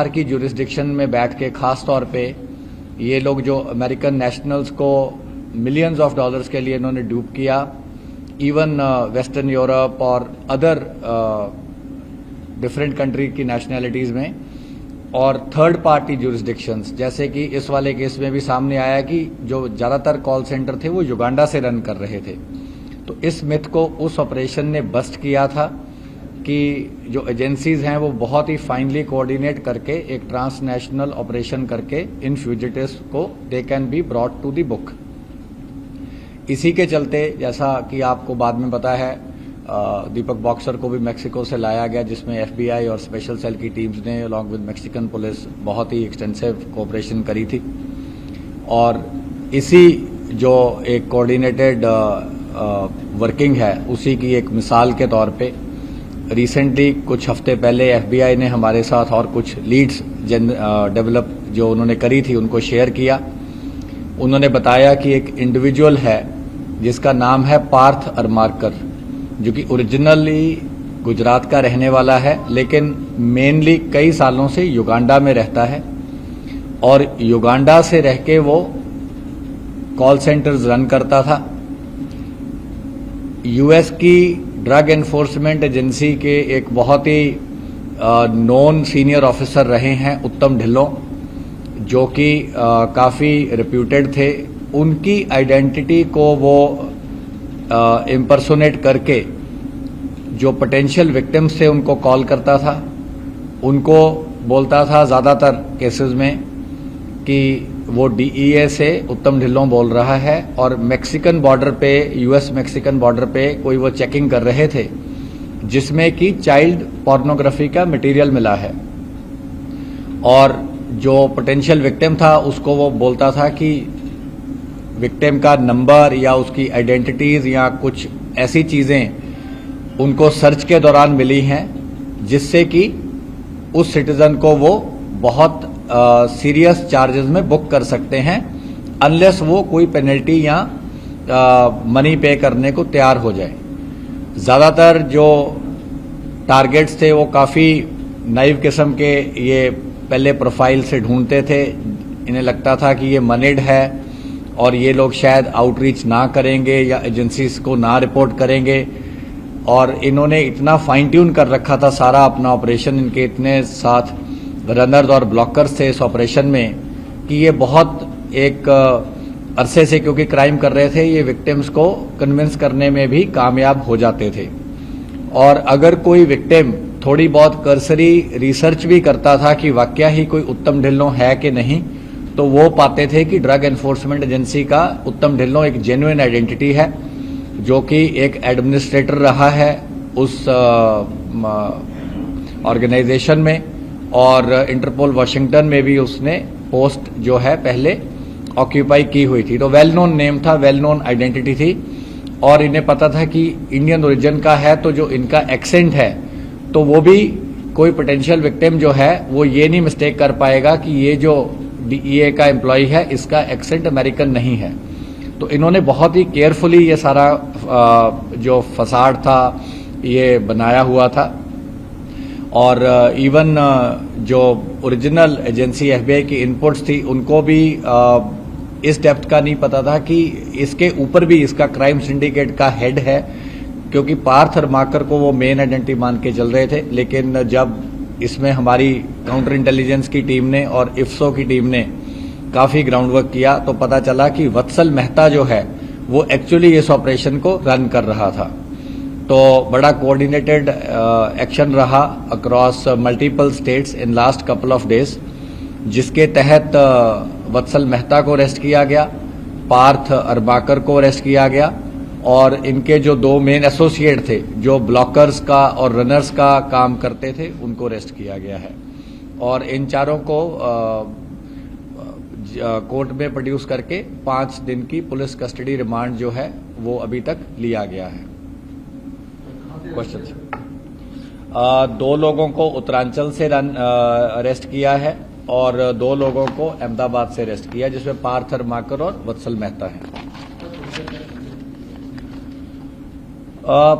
बाहर की जुरिस्डिक्शन में बैठ के खास तौर पे ये लोग जो अमेरिकन नेशनल्स को मिलियंस ऑफ डॉलर्स के लिए इन्होंने डूब किया, इवन वेस्टर्न यूरोप और अदर डिफरेंट कंट्री की नेशनैलिटीज़ में, और थर्ड पार्टी जुरिस्डिक्शंस, जैसे कि इस वाले केस में भी सामने आया कि जो ज़्यादातर कॉल सेंटर थे वो युगांडा से रन कर रहे थे। तो इस मिथ को उस ऑपरेशन ने बस्ट किया था कि जो एजेंसीज हैं वो बहुत ही फाइनली कोऑर्डिनेट करके एक ट्रांसनेशनल ऑपरेशन करके इन फ्यूजिटिव्स को they can be brought to the book. इसी के चलते, जैसा कि आपको बाद में पता है, दीपक बॉक्सर को भी मेक्सिको से लाया गया, जिसमें एफबीआई और स्पेशल सेल की टीम्स ने अलॉन्ग विद मैक्सिकन पुलिस बहुत ही एक्सटेंसिव कोऑपरेशन करी थी। और इसी जो एक कोऑर्डिनेटेड वर्किंग है उसी की एक मिसाल के तौर पे रिसेंटली कुछ हफ्ते पहले एफबीआई ने हमारे साथ और कुछ लीड्स डेवलप जो उन्होंने करी थी उनको शेयर किया। उन्होंने बताया कि एक इंडिविजुअल है जिसका नाम है पार्थ अरमारकर, जो कि ओरिजिनली गुजरात का रहने वाला है, लेकिन मेनली कई सालों से युगांडा में रहता है और युगांडा से रह के वो कॉल सेंटर्स रन करता था। यूएस की ड्रग एनफोर्समेंट एजेंसी के एक बहुत ही नोन सीनियर ऑफिसर रहे हैं उत्तम ढिल्लों, जो कि काफ़ी रिप्यूटेड थे। उनकी आइडेंटिटी को वो इम्पर्सोनेट करके जो पोटेंशियल विक्टिम्स थे उनको कॉल करता था, उनको बोलता था ज़्यादातर केसेस में कि वो डीईए से उत्तम ढिल्लों बोल रहा है और मैक्सिकन बॉर्डर पे, यूएस मैक्सिकन बॉर्डर पे कोई वो चेकिंग कर रहे थे जिसमें कि चाइल्ड पोर्नोग्राफी का मटेरियल मिला है। और जो पोटेंशियल विक्टिम था उसको वो बोलता था कि विक्टिम का नंबर या उसकी आइडेंटिटीज या कुछ ऐसी चीजें उनको सर्च के दौरान मिली हैं जिससे कि उस सिटीजन को वो बहुत सीरियस चार्जेस में बुक कर सकते हैं, अनलेस वो कोई पेनल्टी या मनी पे करने को तैयार हो जाए। ज़्यादातर जो टारगेट्स थे वो काफ़ी नाइव किस्म के, ये पहले प्रोफाइल से ढूंढते थे। इन्हें लगता था कि ये मनीड है और ये लोग शायद आउटरीच ना करेंगे या एजेंसीज को ना रिपोर्ट करेंगे, और इन्होंने इतना फाइन ट्यून कर रखा था सारा अपना ऑपरेशन, इनके इतने साथ रनर्स और ब्लॉकर्स थे इस ऑपरेशन में कि ये बहुत एक अरसे से क्योंकि क्राइम कर रहे थे, ये विक्टिम्स को कन्विंस करने में भी कामयाब हो जाते थे। और अगर कोई विक्टिम थोड़ी बहुत कर्सरी रिसर्च भी करता था कि वाकया ही कोई उत्तम ढिल्लों है कि नहीं, तो वो पाते थे कि ड्रग एनफोर्समेंट एजेंसी का उत्तम ढिल्लों एक जेन्युइन आइडेंटिटी है, जो कि एक एडमिनिस्ट्रेटर रहा है उस ऑर्गेनाइजेशन में, और इंटरपोल वाशिंगटन में भी उसने पोस्ट जो है पहले ऑक्यूपाई की हुई थी। तो वेल नोन नेम था, वेल नोन आइडेंटिटी थी, और इन्हें पता था कि इंडियन ओरिजिन का है, तो जो इनका एक्सेंट है तो वो भी कोई पोटेंशियल विक्टिम जो है वो ये नहीं मिस्टेक कर पाएगा कि ये जो डीईए का एम्प्लॉय है इसका एक्सेंट अमेरिकन नहीं है। तो इन्होंने बहुत ही केयरफुली ये सारा जो फसाड था ये बनाया हुआ था। और इवन जो ओरिजिनल एजेंसी एफबीआई की इनपुट्स थी उनको भी इस डेप्थ का नहीं पता था कि इसके ऊपर भी इसका क्राइम सिंडिकेट का हेड है, क्योंकि पार्थ अरमाकर को वो मेन आइडेंटिटी मान के चल रहे थे। लेकिन जब इसमें हमारी काउंटर इंटेलिजेंस की टीम ने और इफ्सो की टीम ने काफ़ी ग्राउंड वर्क किया तो पता चला कि वत्सल मेहता जो है वो एक्चुअली इस ऑपरेशन को रन कर रहा था। तो बड़ा कोऑर्डिनेटेड एक्शन रहा across multiple states in last couple of days, जिसके तहत वत्सल मेहता को अरेस्ट किया गया, पार्थ अरमाकर को अरेस्ट किया गया, और इनके जो दो मेन एसोसिएट थे जो ब्लॉकर्स का और रनर्स का काम करते थे उनको अरेस्ट किया गया है। और इन चारों को कोर्ट में प्रोड्यूस करके 5 दिन की पुलिस कस्टडी रिमांड जो है वो अभी तक लिया गया है। क्वेश्चन 2 लोगों को उत्तरांचल से अरेस्ट किया है और 2 लोगों को अहमदाबाद से अरेस्ट किया, जिसमें पार्थ अरमाकर और वत्सल मेहता हैं।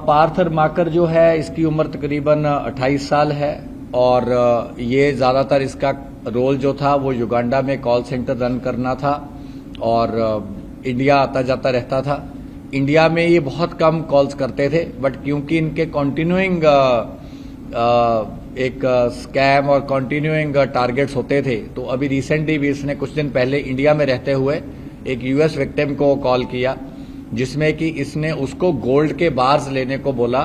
पार्थ अरमाकर जो है इसकी उम्र तकरीबन 28 साल है और ये ज़्यादातर इसका रोल जो था वो युगांडा में कॉल सेंटर रन करना था और इंडिया आता जाता रहता था। इंडिया में ये बहुत कम कॉल्स करते थे, बट क्योंकि इनके कॉन्टिन्यूइंग एक स्कैम और कॉन्टिन्यूइंग टारगेट्स होते थे, तो अभी रिसेंटली भी इसने कुछ दिन पहले इंडिया में रहते हुए एक यूएस विक्टिम को कॉल किया, जिसमें कि इसने उसको गोल्ड के बार्स लेने को बोला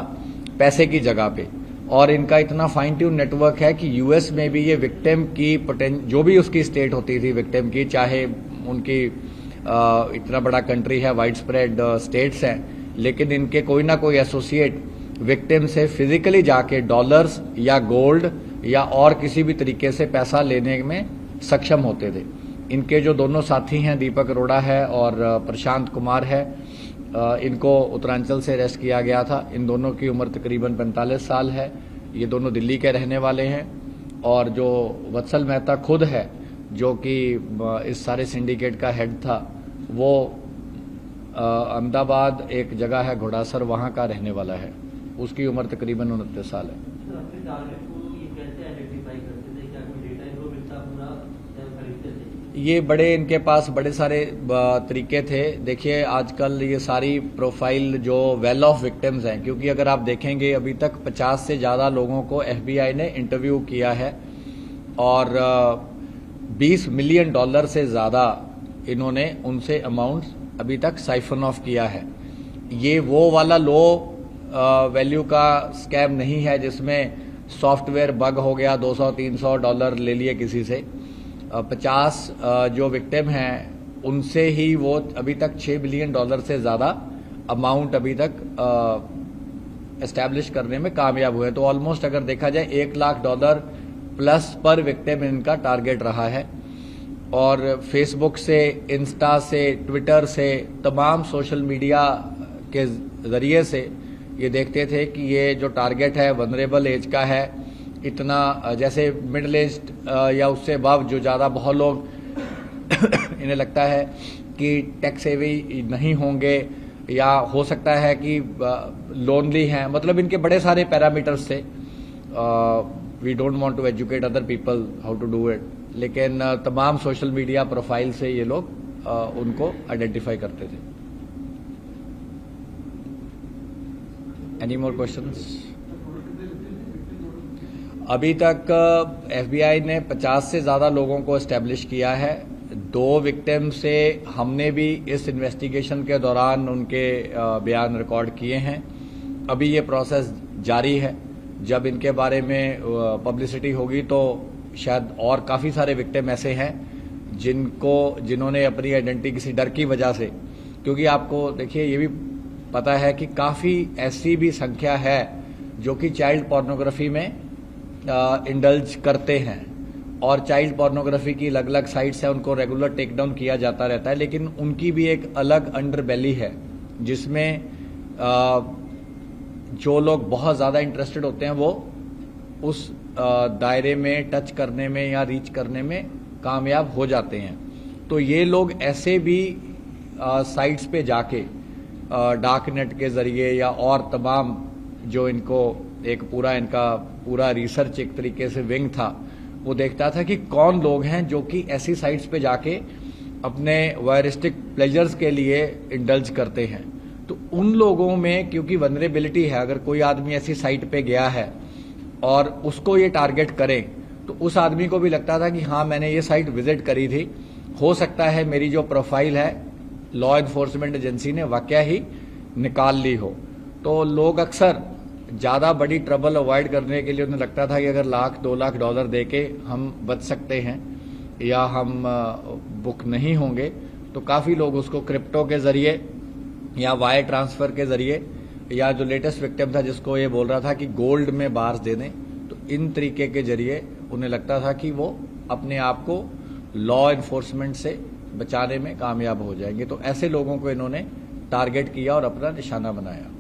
पैसे की जगह पे। और इनका इतना फाइन ट्यून नेटवर्क है कि यूएस में भी ये विक्टिम की जो भी उसकी स्टेट होती थी विक्टिम की, चाहे उनकी इतना बड़ा कंट्री है, वाइड स्प्रेड स्टेट्स हैं, लेकिन इनके कोई ना कोई एसोसिएट विक्टिम से फिजिकली जाके डॉलर्स या गोल्ड या और किसी भी तरीके से पैसा लेने में सक्षम होते थे। इनके जो दोनों साथी हैं, दीपक अरोड़ा है और प्रशांत कुमार है, इनको उत्तरांचल से अरेस्ट किया गया था। इन दोनों की उम्र तकरीबन 45 साल है। ये दोनों दिल्ली के रहने वाले हैं। और जो वत्सल मेहता खुद है, जो कि इस सारे सिंडिकेट का हेड था, वो अहमदाबाद एक जगह है घोड़ासर, वहाँ का रहने वाला है। उसकी उम्र तकरीबन 29 साल है। ये बड़े इनके पास बड़े सारे तरीके थे। देखिए आजकल ये सारी प्रोफाइल जो वेल ऑफ विक्टिम्स हैं, क्योंकि अगर आप देखेंगे अभी तक 50 से ज़्यादा लोगों को एफबीआई ने इंटरव्यू किया है और $20 मिलियन से ज़्यादा इन्होंने उनसे अमाउंट अभी तक साइफन ऑफ किया है। ये वो वाला लो वैल्यू का स्कैम नहीं है जिसमें सॉफ्टवेयर बग हो गया, $200-300 ले लिए किसी से। 50 जो विक्टिम हैं उनसे ही वो अभी तक $6 बिलियन से ज़्यादा अमाउंट अभी तक एस्टैब्लिश करने में कामयाब हुए। तो ऑलमोस्ट अगर देखा जाए $1 लाख प्लस पर विक्टिम इनका टारगेट रहा है। और फेसबुक से, इंस्टा से, ट्विटर से, तमाम सोशल मीडिया के ज़रिए से ये देखते थे कि ये जो टारगेट है वनरेबल एज का है। इतना जैसे मिडिल एज या उससे अबव जो ज़्यादा बहुत लोग इन्हें लगता है कि टेक सेवी नहीं होंगे या हो सकता है कि लोनली हैं, मतलब इनके बड़े सारे पैरामीटर्स थे। We don't want to educate other people how to do it, लेकिन तमाम सोशल मीडिया प्रोफाइल से ये लोग उनको आइडेंटिफाई करते थे। Any more questions? अभी तक एफबीआई ने 50 से ज़्यादा लोगों को एस्टेब्लिश किया है। 2 विक्टिम से हमने भी इस इन्वेस्टिगेशन के दौरान उनके बयान रिकॉर्ड किए हैं। अभी ये प्रोसेस जारी है। जब इनके बारे में पब्लिसिटी होगी तो शायद और काफ़ी सारे विक्टिम ऐसे हैं जिन्होंने अपनी आइडेंटिटी किसी डर की वजह से, क्योंकि आपको देखिए ये भी पता है कि काफ़ी ऐसी भी संख्या है जो कि चाइल्ड पोर्नोग्राफी में इंडल्ज करते हैं और चाइल्ड पोर्नोग्राफी की अलग अलग साइट्स हैं, उनको रेगुलर टेक डाउन किया जाता रहता है। लेकिन उनकी भी एक अलग अंडरबेली है जिसमें जो लोग बहुत ज़्यादा इंटरेस्टेड होते हैं वो उस दायरे में टच करने में या रीच करने में कामयाब हो जाते हैं। तो ये लोग ऐसे भी साइट्स पे जाके डार्क नेट के ज़रिए या और तमाम जो इनको एक इनका पूरा रिसर्च एक तरीके से विंग था, वो देखता था कि कौन लोग हैं जो कि ऐसी साइट्स पे जाके अपने वायरिस्टिक प्लेजर्स के लिए इंडल्ज करते हैं। तो उन लोगों में क्योंकि वनरेबिलिटी है, अगर कोई आदमी ऐसी साइट पे गया है और उसको ये टारगेट करें तो उस आदमी को भी लगता था कि हाँ मैंने ये साइट विजिट करी थी, हो सकता है मेरी जो प्रोफाइल है लॉ एनफोर्समेंट एजेंसी ने वाकया ही निकाल ली हो। तो लोग अक्सर ज़्यादा बड़ी ट्रबल अवॉइड करने के लिए उन्हें लगता था कि अगर $1-2 लाख दे के हम बच सकते हैं या हम बुक नहीं होंगे, तो काफ़ी लोग उसको क्रिप्टो के ज़रिए या वायर ट्रांसफ़र के ज़रिए या जो लेटेस्ट विक्टिम था जिसको ये बोल रहा था कि गोल्ड में बार्स दे दें, तो इन तरीके के ज़रिए उन्हें लगता था कि वो अपने आप को लॉ एनफोर्समेंट से बचाने में कामयाब हो जाएंगे। तो ऐसे लोगों को इन्होंने टारगेट किया और अपना निशाना बनाया।